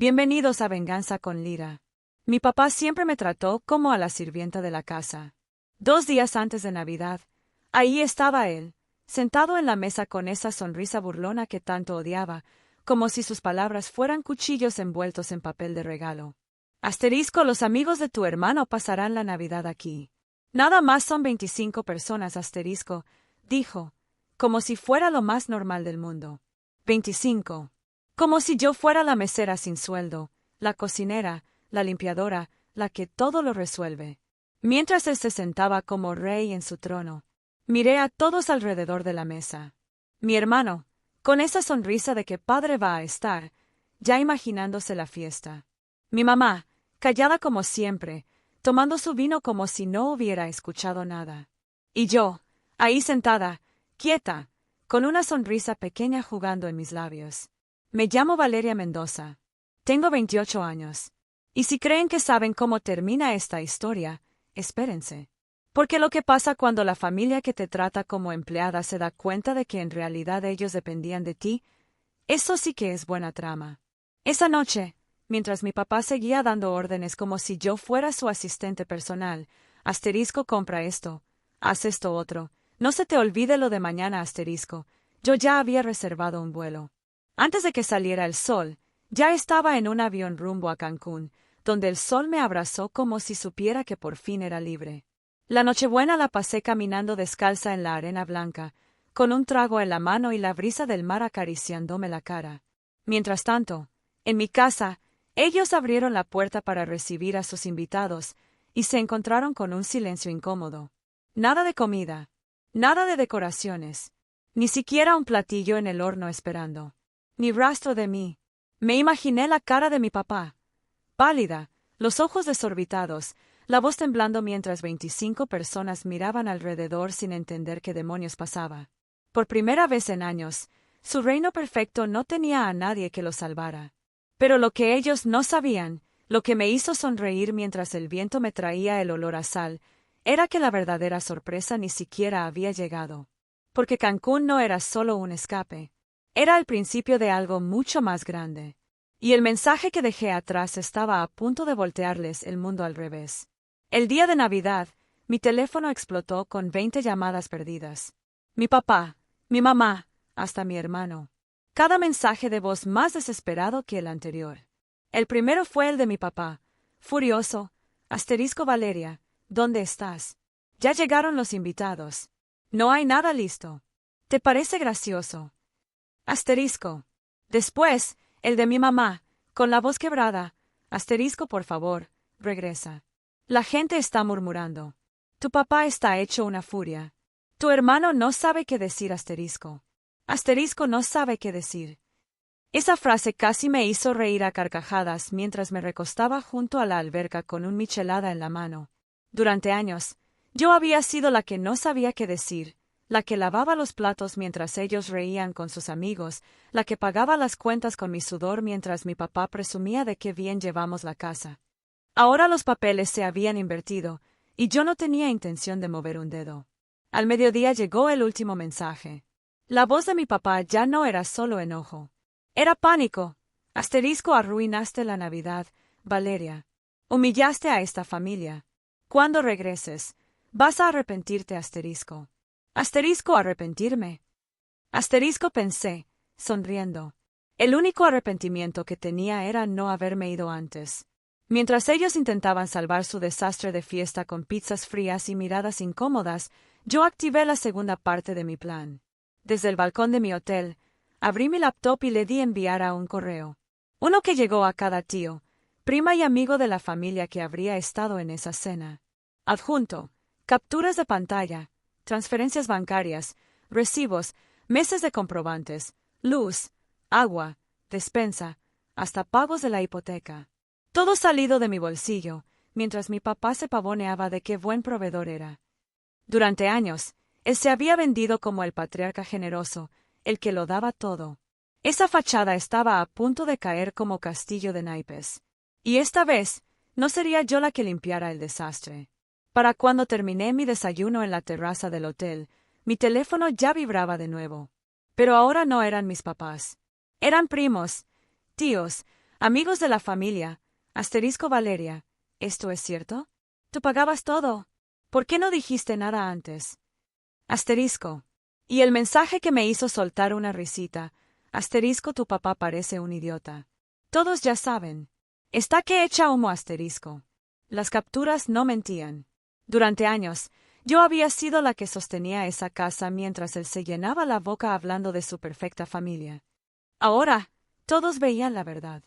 Bienvenidos a Venganza con Lira. Mi papá siempre me trató como a la sirvienta de la casa. 2 días antes de Navidad, ahí estaba él, sentado en la mesa con esa sonrisa burlona que tanto odiaba, como si sus palabras fueran cuchillos envueltos en papel de regalo. Asterisco, los amigos de tu hermano pasarán la Navidad aquí. Nada más son 25 personas, asterisco, dijo, como si fuera lo más normal del mundo. 25. Como si yo fuera la mesera sin sueldo, la cocinera, la limpiadora, la que todo lo resuelve. Mientras él se sentaba como rey en su trono, miré a todos alrededor de la mesa. Mi hermano, con esa sonrisa de que padre va a estar, ya imaginándose la fiesta. Mi mamá, callada como siempre, tomando su vino como si no hubiera escuchado nada. Y yo, ahí sentada, quieta, con una sonrisa pequeña jugando en mis labios. Me llamo Valeria Mendoza. Tengo 28 años. Y si creen que saben cómo termina esta historia, espérense. Porque lo que pasa cuando la familia que te trata como empleada se da cuenta de que en realidad ellos dependían de ti, eso sí que es buena trama. Esa noche, mientras mi papá seguía dando órdenes como si yo fuera su asistente personal, asterisco compra esto, haz esto otro, no se te olvide lo de mañana asterisco, yo ya había reservado un vuelo. Antes de que saliera el sol, ya estaba en un avión rumbo a Cancún, donde el sol me abrazó como si supiera que por fin era libre. La Nochebuena la pasé caminando descalza en la arena blanca, con un trago en la mano y la brisa del mar acariciándome la cara. Mientras tanto, en mi casa, ellos abrieron la puerta para recibir a sus invitados, y se encontraron con un silencio incómodo. Nada de comida, nada de decoraciones, ni siquiera un platillo en el horno esperando. Ni rastro de mí. Me imaginé la cara de mi papá, pálida, los ojos desorbitados, la voz temblando mientras 25 personas miraban alrededor sin entender qué demonios pasaba. Por primera vez en años, su reino perfecto no tenía a nadie que lo salvara. Pero lo que ellos no sabían, lo que me hizo sonreír mientras el viento me traía el olor a sal, era que la verdadera sorpresa ni siquiera había llegado. Porque Cancún no era solo un escape. Era el principio de algo mucho más grande. Y el mensaje que dejé atrás estaba a punto de voltearles el mundo al revés. El día de Navidad, mi teléfono explotó con 20 llamadas perdidas. Mi papá, mi mamá, hasta mi hermano. Cada mensaje de voz más desesperado que el anterior. El primero fue el de mi papá, furioso. Asterisco Valeria, ¿dónde estás? Ya llegaron los invitados. No hay nada listo. ¿Te parece gracioso? Asterisco. Después, el de mi mamá, con la voz quebrada. Asterisco, por favor, regresa. La gente está murmurando. Tu papá está hecho una furia. Tu hermano no sabe qué decir, asterisco. Asterisco no sabe qué decir. Esa frase casi me hizo reír a carcajadas mientras me recostaba junto a la alberca con un michelada en la mano. Durante años, yo había sido la que no sabía qué decir, la que lavaba los platos mientras ellos reían con sus amigos, la que pagaba las cuentas con mi sudor mientras mi papá presumía de qué bien llevamos la casa. Ahora los papeles se habían invertido, y yo no tenía intención de mover un dedo. Al mediodía llegó el último mensaje. La voz de mi papá ya no era solo enojo. Era pánico. Asterisco, arruinaste la Navidad, Valeria. Humillaste a esta familia. Cuando regreses, vas a arrepentirte, asterisco. Asterisco, arrepentirme. Asterisco, pensé, sonriendo. El único arrepentimiento que tenía era no haberme ido antes. Mientras ellos intentaban salvar su desastre de fiesta con pizzas frías y miradas incómodas, yo activé la segunda parte de mi plan. Desde el balcón de mi hotel, abrí mi laptop y le di enviar a un correo. Uno que llegó a cada tío, prima y amigo de la familia que habría estado en esa cena. Adjunto, capturas de pantalla, transferencias bancarias, recibos, meses de comprobantes, luz, agua, despensa, hasta pagos de la hipoteca. Todo salido de mi bolsillo, mientras mi papá se pavoneaba de qué buen proveedor era. Durante años, él se había vendido como el patriarca generoso, el que lo daba todo. Esa fachada estaba a punto de caer como castillo de naipes. Y esta vez, no sería yo la que limpiara el desastre. Para cuando terminé mi desayuno en la terraza del hotel, mi teléfono ya vibraba de nuevo. Pero ahora no eran mis papás. Eran primos, tíos, Amigos de la familia, asterisco Valeria, ¿esto es cierto? Tú pagabas todo. ¿Por qué no dijiste nada antes? Asterisco. Y el mensaje que me hizo soltar una risita, asterisco tu papá parece un idiota. Todos ya saben. Está que echa humo asterisco. Las capturas no mentían. Durante años, yo había sido la que sostenía esa casa mientras él se llenaba la boca hablando de su perfecta familia. Ahora, todos veían la verdad.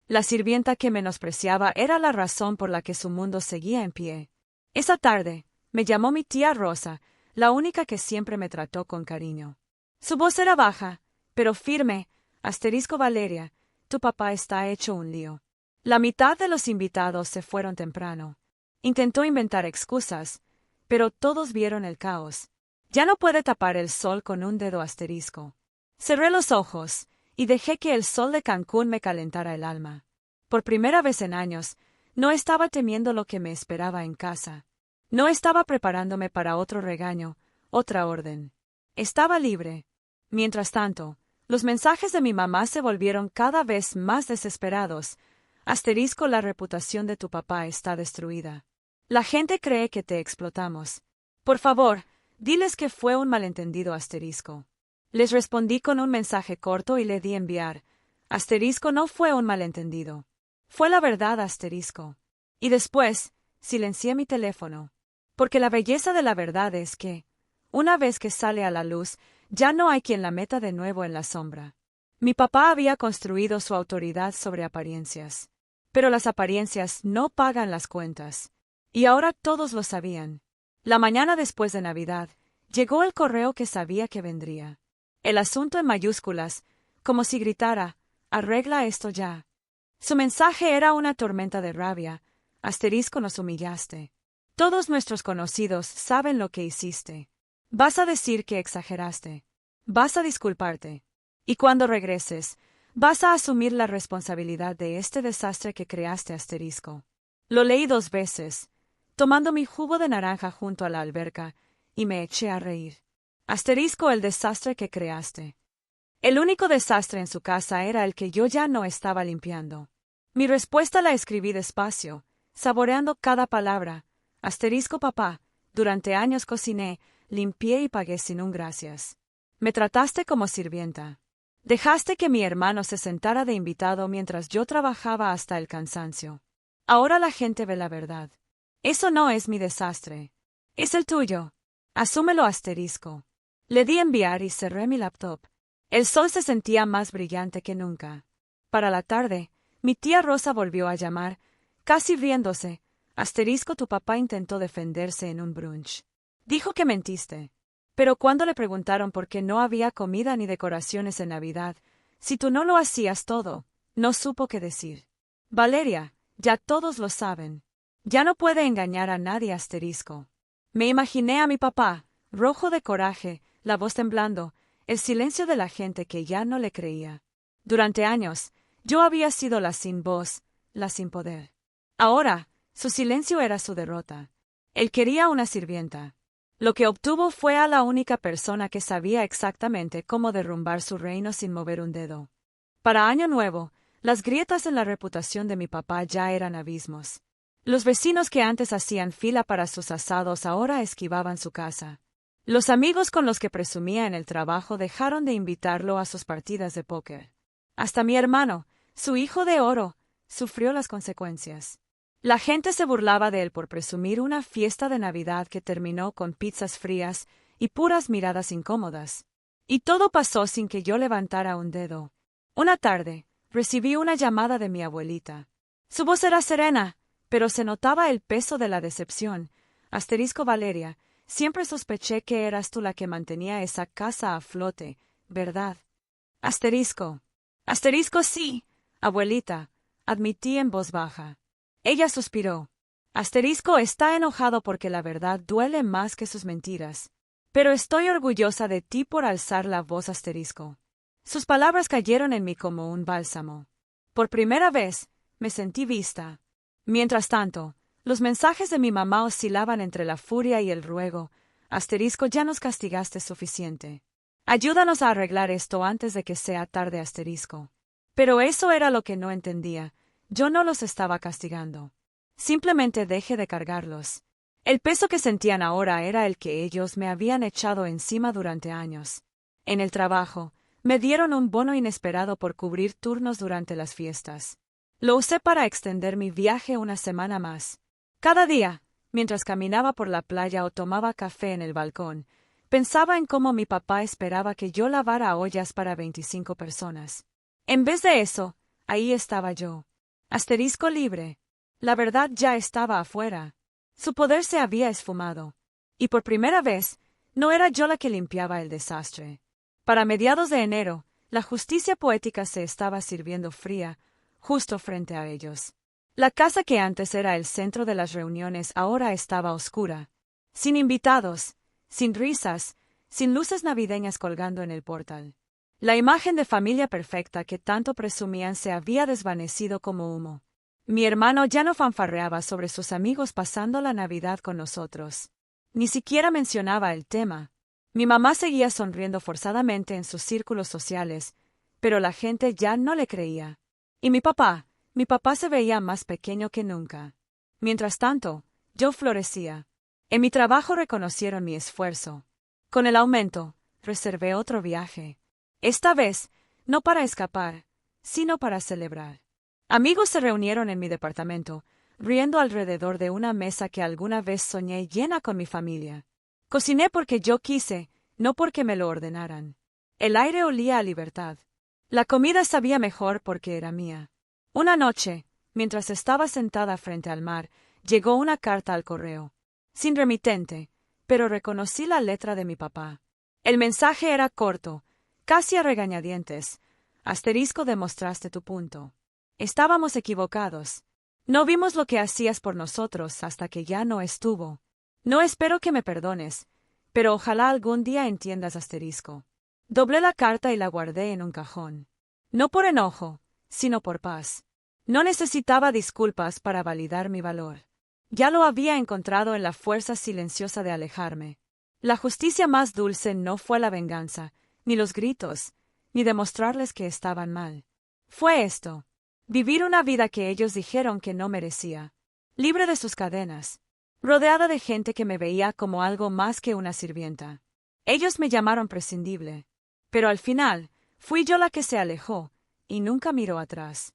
La sirvienta que menospreciaba era la razón por la que su mundo seguía en pie. Esa tarde, me llamó mi tía Rosa, la única que siempre me trató con cariño. Su voz era baja, pero firme. Asterisco Valeria, tu papá está hecho un lío. La mitad de los invitados se fueron temprano. Intentó inventar excusas, pero todos vieron el caos. Ya no puede tapar el sol con un dedo asterisco. Cerré los ojos y dejé que el sol de Cancún me calentara el alma. Por primera vez en años, no estaba temiendo lo que me esperaba en casa. No estaba preparándome para otro regaño, otra orden. Estaba libre. Mientras tanto, los mensajes de mi mamá se volvieron cada vez más desesperados. Asterisco, la reputación de tu papá está destruida. La gente cree que te explotamos. Por favor, diles que fue un malentendido asterisco. Les respondí con un mensaje corto y le di enviar. Asterisco, no fue un malentendido. Fue la verdad asterisco. Y después, silencié mi teléfono. Porque la belleza de la verdad es que, una vez que sale a la luz, ya no hay quien la meta de nuevo en la sombra. Mi papá había construido su autoridad sobre apariencias. Pero las apariencias no pagan las cuentas. Y ahora todos lo sabían. La mañana después de Navidad, llegó el correo que sabía que vendría. El asunto en mayúsculas, como si gritara, arregla esto ya. Su mensaje era una tormenta de rabia. Asterisco, nos humillaste. Todos nuestros conocidos saben lo que hiciste. Vas a decir que exageraste. Vas a disculparte. Y cuando regreses, vas a asumir la responsabilidad de este desastre que creaste asterisco. Lo leí 2 veces, tomando mi jugo de naranja junto a la alberca, y me eché a reír. Asterisco, el desastre que creaste. El único desastre en su casa era el que yo ya no estaba limpiando. Mi respuesta la escribí despacio, saboreando cada palabra. Asterisco, papá, durante años cociné, limpié y pagué sin un gracias. Me trataste como sirvienta. Dejaste que mi hermano se sentara de invitado mientras yo trabajaba hasta el cansancio. Ahora la gente ve la verdad. Eso no es mi desastre. Es el tuyo. Asúmelo asterisco. Le di enviar y cerré mi laptop. El sol se sentía más brillante que nunca. Para la tarde, mi tía Rosa volvió a llamar, casi riéndose. Asterisco, tu papá intentó defenderse en un brunch. Dijo que mentiste. Pero cuando le preguntaron por qué no había comida ni decoraciones en Navidad, si tú no lo hacías todo, no supo qué decir. Valeria, ya todos lo saben. Ya no puede engañar a nadie asterisco. Me imaginé a mi papá, rojo de coraje, la voz temblando, el silencio de la gente que ya no le creía. Durante años, yo había sido la sin voz, la sin poder. Ahora, su silencio era su derrota. Él quería una sirvienta. Lo que obtuvo fue a la única persona que sabía exactamente cómo derrumbar su reino sin mover un dedo. Para Año Nuevo, las grietas en la reputación de mi papá ya eran abismos. Los vecinos que antes hacían fila para sus asados ahora esquivaban su casa. Los amigos con los que presumía en el trabajo dejaron de invitarlo a sus partidas de póker. Hasta mi hermano, su hijo de oro, sufrió las consecuencias. La gente se burlaba de él por presumir una fiesta de Navidad que terminó con pizzas frías y puras miradas incómodas. Y todo pasó sin que yo levantara un dedo. Una tarde, recibí una llamada de mi abuelita. Su voz era serena, pero se notaba el peso de la decepción. Asterisco, Valeria, siempre sospeché que eras tú la que mantenía esa casa a flote, ¿verdad? Asterisco. Asterisco, sí, abuelita, admití en voz baja. Ella suspiró. Asterisco está enojado porque la verdad duele más que sus mentiras. Pero estoy orgullosa de ti por alzar la voz asterisco. Sus palabras cayeron en mí como un bálsamo. Por primera vez, me sentí vista. Mientras tanto, los mensajes de mi mamá oscilaban entre la furia y el ruego. Asterisco, ya nos castigaste suficiente. Ayúdanos a arreglar esto antes de que sea tarde asterisco. Pero eso era lo que no entendía. Yo no los estaba castigando. Simplemente dejé de cargarlos. El peso que sentían ahora era el que ellos me habían echado encima durante años. En el trabajo, me dieron un bono inesperado por cubrir turnos durante las fiestas. Lo usé para extender mi viaje una semana más. Cada día, mientras caminaba por la playa o tomaba café en el balcón, pensaba en cómo mi papá esperaba que yo lavara ollas para 25 personas. En vez de eso, ahí estaba yo. Asterisco libre. La verdad ya estaba afuera. Su poder se había esfumado. Y por primera vez, no era yo la que limpiaba el desastre. Para mediados de enero, la justicia poética se estaba sirviendo fría, justo frente a ellos. La casa que antes era el centro de las reuniones ahora estaba oscura. Sin invitados, sin risas, sin luces navideñas colgando en el portal. La imagen de familia perfecta que tanto presumían se había desvanecido como humo. Mi hermano ya no fanfarreaba sobre sus amigos pasando la Navidad con nosotros. Ni siquiera mencionaba el tema. Mi mamá seguía sonriendo forzadamente en sus círculos sociales, pero la gente ya no le creía. Y mi papá se veía más pequeño que nunca. Mientras tanto, yo florecía. En mi trabajo reconocieron mi esfuerzo. Con el aumento, reservé otro viaje. Esta vez, no para escapar, sino para celebrar. Amigos se reunieron en mi departamento, riendo alrededor de una mesa que alguna vez soñé llena con mi familia. Cociné porque yo quise, no porque me lo ordenaran. El aire olía a libertad. La comida sabía mejor porque era mía. Una noche, mientras estaba sentada frente al mar, llegó una carta al correo. Sin remitente, pero reconocí la letra de mi papá. El mensaje era corto, casi a regañadientes. Asterisco, demostraste tu punto. Estábamos equivocados. No vimos lo que hacías por nosotros hasta que ya no estuvo. No espero que me perdones, pero ojalá algún día entiendas, asterisco. Doblé la carta y la guardé en un cajón. No por enojo, sino por paz. No necesitaba disculpas para validar mi valor. Ya lo había encontrado en la fuerza silenciosa de alejarme. La justicia más dulce no fue la venganza, ni los gritos, ni demostrarles que estaban mal. Fue esto. Vivir una vida que ellos dijeron que no merecía. Libre de sus cadenas. Rodeada de gente que me veía como algo más que una sirvienta. Ellos me llamaron prescindible. Pero al final, fui yo la que se alejó, y nunca miró atrás.